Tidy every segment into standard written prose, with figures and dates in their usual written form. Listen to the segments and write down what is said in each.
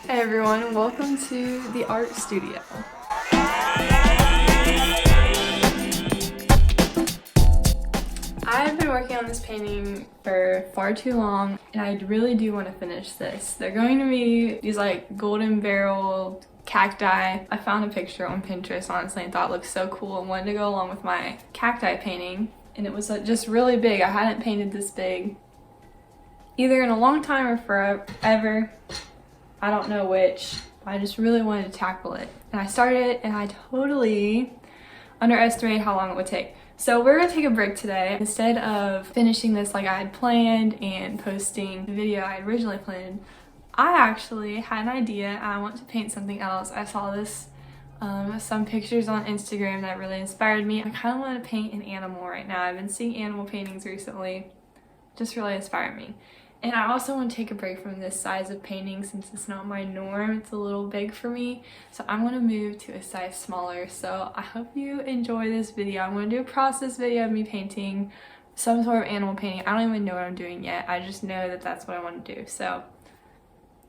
Hey everyone, welcome to the art studio. I've been working on this painting for far too long and I really do want to finish this. They're going to be these like golden barrel cacti. I found a picture on Pinterest honestly and thought it looked so cool and wanted to go along with my cacti painting, and it was just really big. I hadn't painted this big either in a long time or forever. I don't know which. I just really wanted to tackle it. And I started it and I totally underestimated how long it would take. So we're gonna take a break today. Instead of finishing this like I had planned and posting the video I had originally planned, I actually had an idea and I want to paint something else. I saw this, some pictures on Instagram that really inspired me. I kind of want to paint an animal right now. I've been seeing animal paintings recently. Just really inspired me. And I also want to take a break from this size of painting since it's not my norm. It's a little big for me. So I'm going to move to a size smaller. So I hope you enjoy this video. I'm going to do a process video of me painting some sort of animal painting. I don't even know what I'm doing yet. I just know that that's what I want to do. So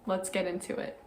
let's get into it.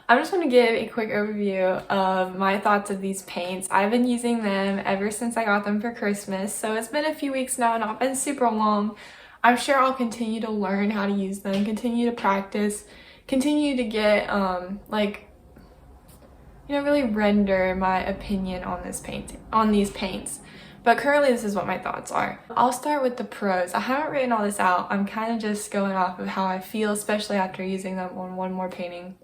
I just want to give a quick overview of my thoughts of these paints. I've been using them ever since I got them for Christmas, so it's been a few weeks now, not been super long. I'm sure I'll continue to learn how to use them, continue to practice, continue to get really render my opinion on these paints. But currently this is what my thoughts are. I'll start with the pros. I haven't written all this out. I'm kind of just going off of how I feel, especially after using them on one more painting.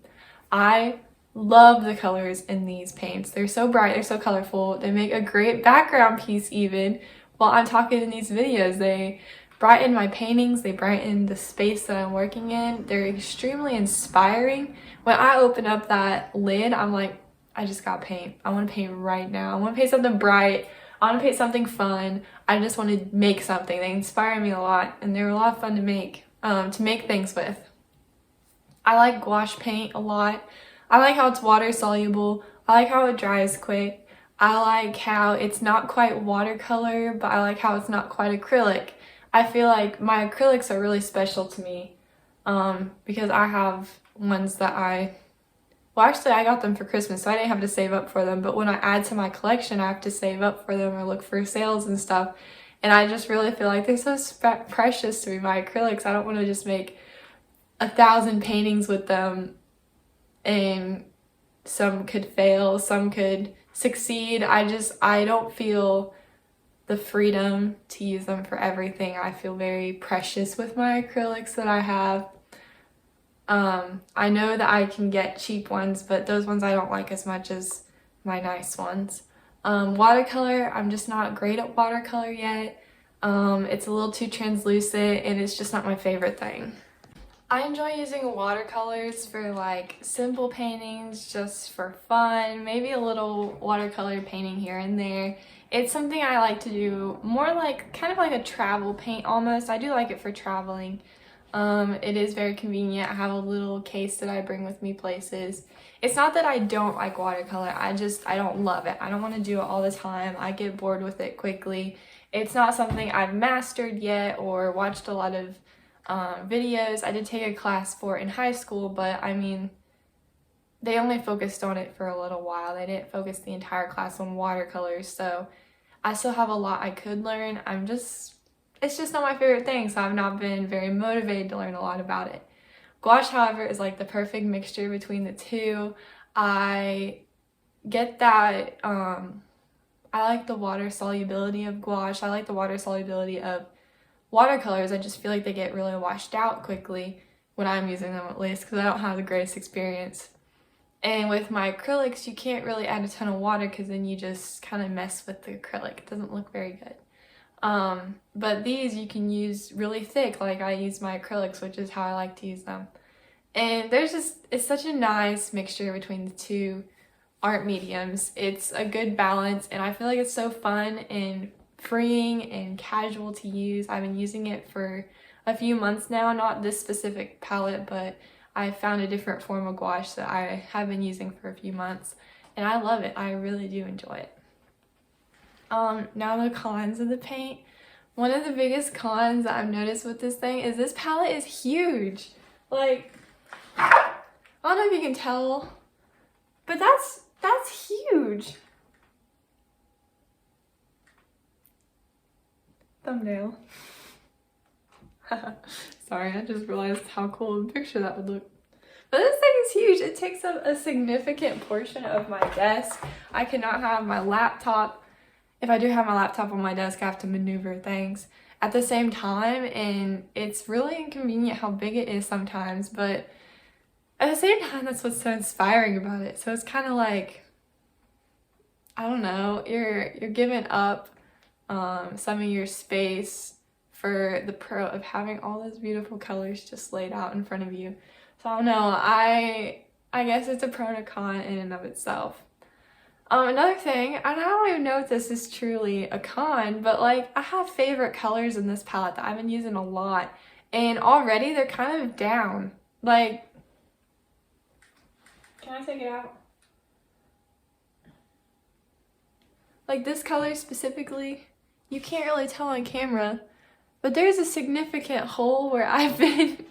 I love the colors in these paints. They're so bright, they're so colorful. They make a great background piece even while I'm talking in these videos. They brighten my paintings, they brighten the space that I'm working in. They're extremely inspiring. When I open up that lid, I'm like, I just got paint. I want to paint right now. I want to paint something bright. I want to paint something fun. I just want to make something. They inspire me a lot and they're a lot of fun to make things with. I like gouache paint a lot. I like how it's water soluble. I like how it dries quick. I like how it's not quite watercolor, but I like how it's not quite acrylic. I feel like my acrylics are really special to me because I have ones that I got them for Christmas, so I didn't have to save up for them. But when I add to my collection, I have to save up for them or look for sales and stuff. And I just really feel like they're so precious to me, my acrylics. I don't want to just make 1,000 paintings with them and some could fail, some could succeed. I don't feel the freedom to use them for everything. I feel very precious with my acrylics that I have. I know that I can get cheap ones, but those ones I don't like as much as my nice ones. Watercolor, I'm just not great at watercolor yet. It's a little too translucent and it's just not my favorite thing. I enjoy using watercolors for like simple paintings just for fun, maybe a little watercolor painting here and there. It's something I like to do more like kind of like a travel paint almost. I do like it for traveling. It is very convenient. I have a little case that I bring with me places. It's not that I don't like watercolor, I don't love it. I don't want to do it all the time. I get bored with it quickly. It's not something I've mastered yet or watched a lot of videos. I did take a class for it in high school, but I mean, they only focused on it for a little while. They didn't focus the entire class on watercolors, so I still have a lot I could learn. It's just not my favorite thing, so I've not been very motivated to learn a lot about it. Gouache, however, is like the perfect mixture between the two. I get that, I like the water solubility of gouache. I like the water solubility of watercolors. I just feel like they get really washed out quickly when I'm using them, at least, because I don't have the greatest experience. And with my acrylics, you can't really add a ton of water because then you just kind of mess with the acrylic. It doesn't look very good. But these you can use really thick, like I use my acrylics, which is how I like to use them. And it's such a nice mixture between the two art mediums. It's a good balance, and I feel like it's so fun and freeing and casual to use. I've been using it for a few months now, not this specific palette, but I found a different form of gouache that I have been using for a few months, and I love it. I really do enjoy it. Now the cons of the paint. One of the biggest cons that I've noticed with this thing is this palette is huge. Like, I don't know if you can tell, but that's huge. Thumbnail. Sorry, I just realized how cool of a picture that would look. But this thing is huge. It takes up a significant portion of my desk. I cannot have my laptop. If I do have my laptop on my desk, I have to maneuver things at the same time, and it's really inconvenient how big it is sometimes, but at the same time, that's what's so inspiring about it. So it's kind of like, I don't know, you're giving up some of your space for the pro of having all those beautiful colors just laid out in front of you. So I don't know, I guess it's a pro and a con in and of itself. Another thing, and I don't even know if this is truly a con, but like I have favorite colors in this palette that I've been using a lot, and already they're kind of down. Like, can I take it out? Like this color specifically, you can't really tell on camera, but there's a significant hole where I've been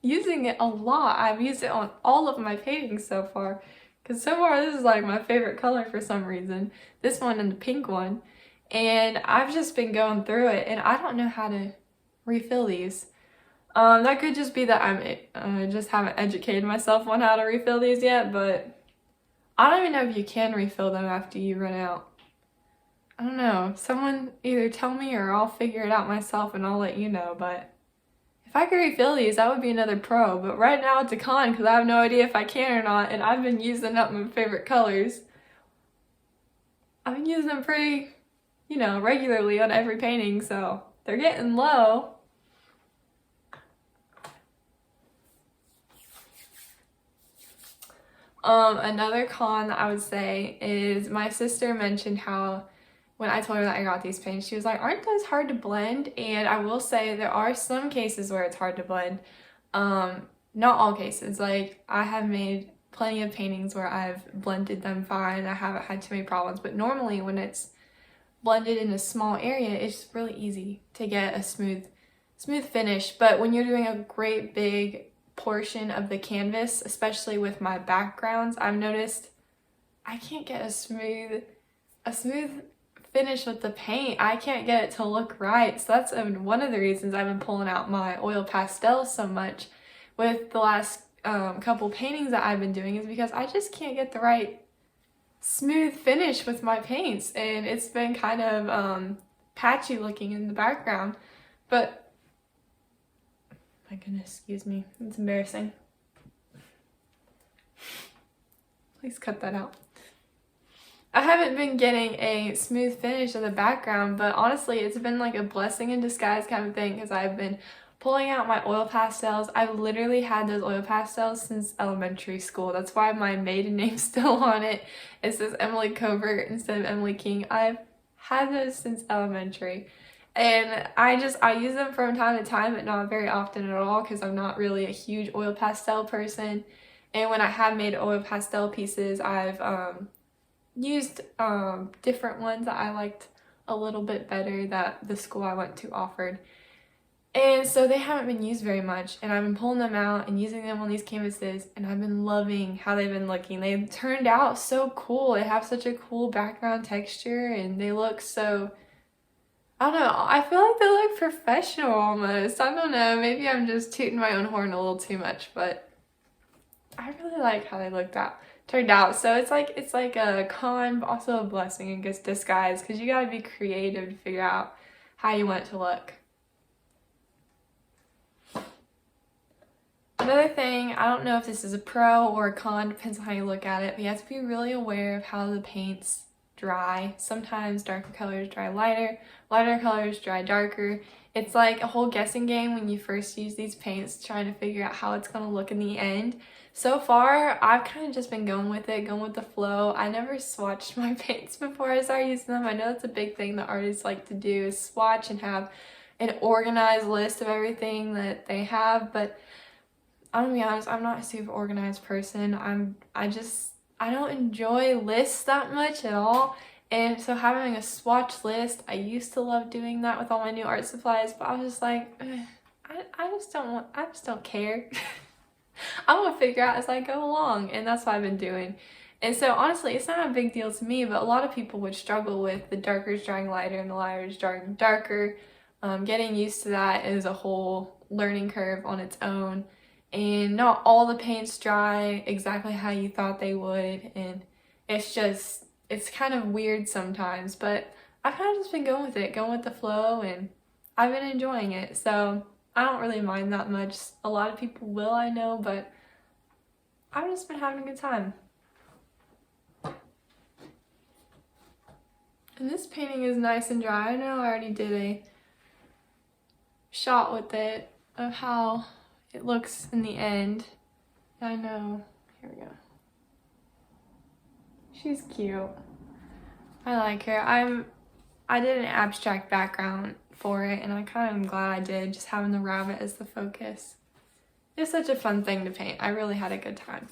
using it a lot. I've used it on all of my paintings so far, because so far this is like my favorite color for some reason. This one and the pink one. And I've just been going through it, and I don't know how to refill these. That could just be that I just haven't educated myself on how to refill these yet, but I don't even know if you can refill them after you run out. I don't know. Someone either tell me or I'll figure it out myself and I'll let you know, but if I could refill these, that would be another pro, but right now it's a con because I have no idea if I can or not, and I've been using up my favorite colors. I've been using them pretty, regularly on every painting, so they're getting low. Another con that I would say is my sister mentioned how when I told her that I got these paints, she was like, aren't those hard to blend? And I will say there are some cases where it's hard to blend. Not all cases. Like, I have made plenty of paintings where I've blended them fine. I haven't had too many problems. But normally when it's blended in a small area, it's really easy to get a smooth finish. But when you're doing a great big portion of the canvas, especially with my backgrounds, I've noticed I can't get a smooth finish with the paint. I can't get it to look right. So that's one of the reasons I've been pulling out my oil pastels so much with the last couple paintings that I've been doing, is because I just can't get the right smooth finish with my paints, and it's been kind of patchy looking in the background. But my goodness, excuse me, it's embarrassing. Please cut that out. I haven't been getting a smooth finish of the background, but honestly, it's been like a blessing in disguise kind of thing, because I've been pulling out my oil pastels. I've literally had those oil pastels since elementary school. That's why my maiden name's still on it. It says Emily Covert instead of Emily King. I've had those since elementary. And I use them from time to time, but not very often at all, because I'm not really a huge oil pastel person. And when I have made oil pastel pieces, I've used different ones that I liked a little bit better that the school I went to offered. And so they haven't been used very much, and I've been pulling them out and using them on these canvases, and I've been loving how they've been looking. They've turned out so cool. They have such a cool background texture, and they look so, I don't know, I feel like they look professional almost. I don't know, maybe I'm just tooting my own horn a little too much, but I really like how they turned out. So it's like a con, but also a blessing in disguise, because you gotta be creative to figure out how you want it to look. Another thing, I don't know if this is a pro or a con, depends on how you look at it, but you have to be really aware of how the paints dry. Sometimes darker colors dry lighter, lighter colors dry darker. It's like a whole guessing game when you first use these paints, trying to figure out how it's going to look in the end. So far, I've kind of just been going with it, going with the flow. I never swatched my paints before I started using them. I know that's a big thing that artists like to do, is swatch and have an organized list of everything that they have, but I'm gonna be honest, I'm not a super organized person. I don't enjoy lists that much at all. And so having a swatch list, I used to love doing that with all my new art supplies, but I was just like, I just don't care. I'm gonna figure out as I go along, and that's what I've been doing. And so honestly, it's not a big deal to me, but a lot of people would struggle with the darkers drying lighter and the lighters drying darker. Getting used to that is a whole learning curve on its own. And not all the paints dry exactly how you thought they would, and it's kind of weird sometimes, but I've kind of just been going with it, going with the flow, and I've been enjoying it, so I don't really mind that much. A lot of people will, I know, but I've just been having a good time. And this painting is nice and dry. I know I already did a shot with it of how it looks in the end. I know. Here we go. She's cute. I like her. I did an abstract background for it, and I kind of am glad I did, just having the rabbit as the focus. It's such a fun thing to paint. I really had a good time.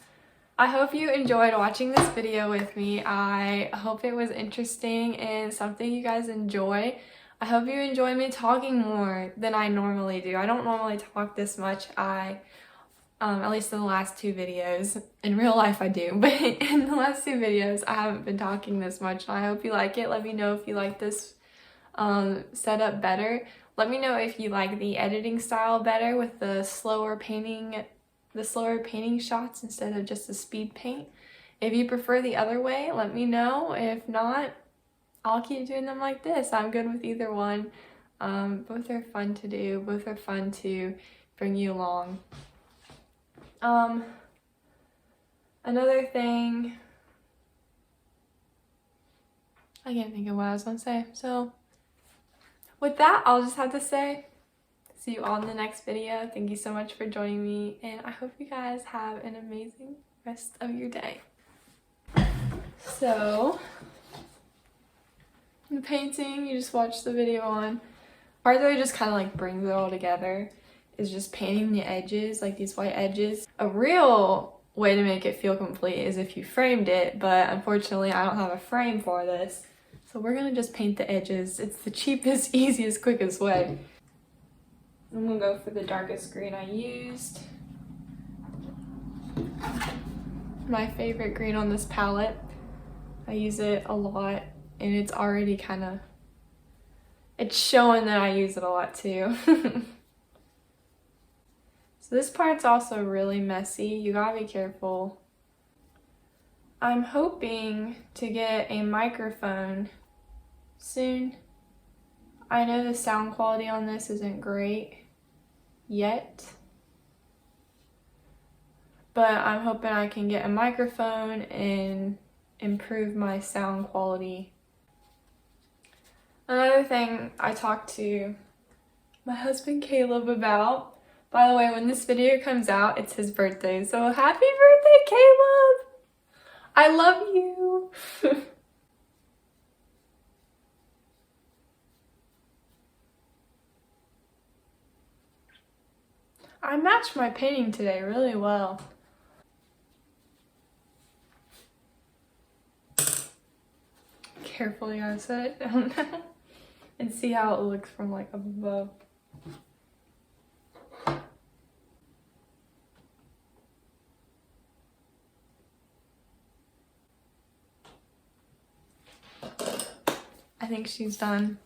I hope you enjoyed watching this video with me. I hope it was interesting and something you guys enjoy. I hope you enjoy me talking more than I normally do. I don't normally talk this much. At least in the last two videos. In real life I do, but in the last two videos I haven't been talking this much, and I hope you like it. Let me know if you like this setup better. Let me know if you like the editing style better with the slower painting shots instead of just the speed paint. If you prefer the other way, let me know. If not, I'll keep doing them like this. I'm good with either one. Both are fun to do. Both are fun to bring you along. Another thing, I can't think of what I was gonna say. So with that, I'll just have to say, see you all in the next video. Thank you so much for joining me, and I hope you guys have an amazing rest of your day. So the painting, you just watch the video on. Part that just kind of like brings it all together is just painting the edges, like these white edges. A real way to make it feel complete is if you framed it, but unfortunately I don't have a frame for this. So we're gonna just paint the edges. It's the cheapest, easiest, quickest way. I'm gonna go for the darkest green I used. My favorite green on this palette. I use it a lot, and it's already it's showing that I use it a lot too. So this part's also really messy. You gotta be careful. I'm hoping to get a microphone soon. I know the sound quality on this isn't great yet, but I'm hoping I can get a microphone and improve my sound quality. Another thing I talked to my husband Caleb about, by the way, when this video comes out, it's his birthday, so happy birthday, Caleb! I love you! I matched my painting today really well. Careful, you gotta set it down now. and see how it looks from like up above. I think she's done.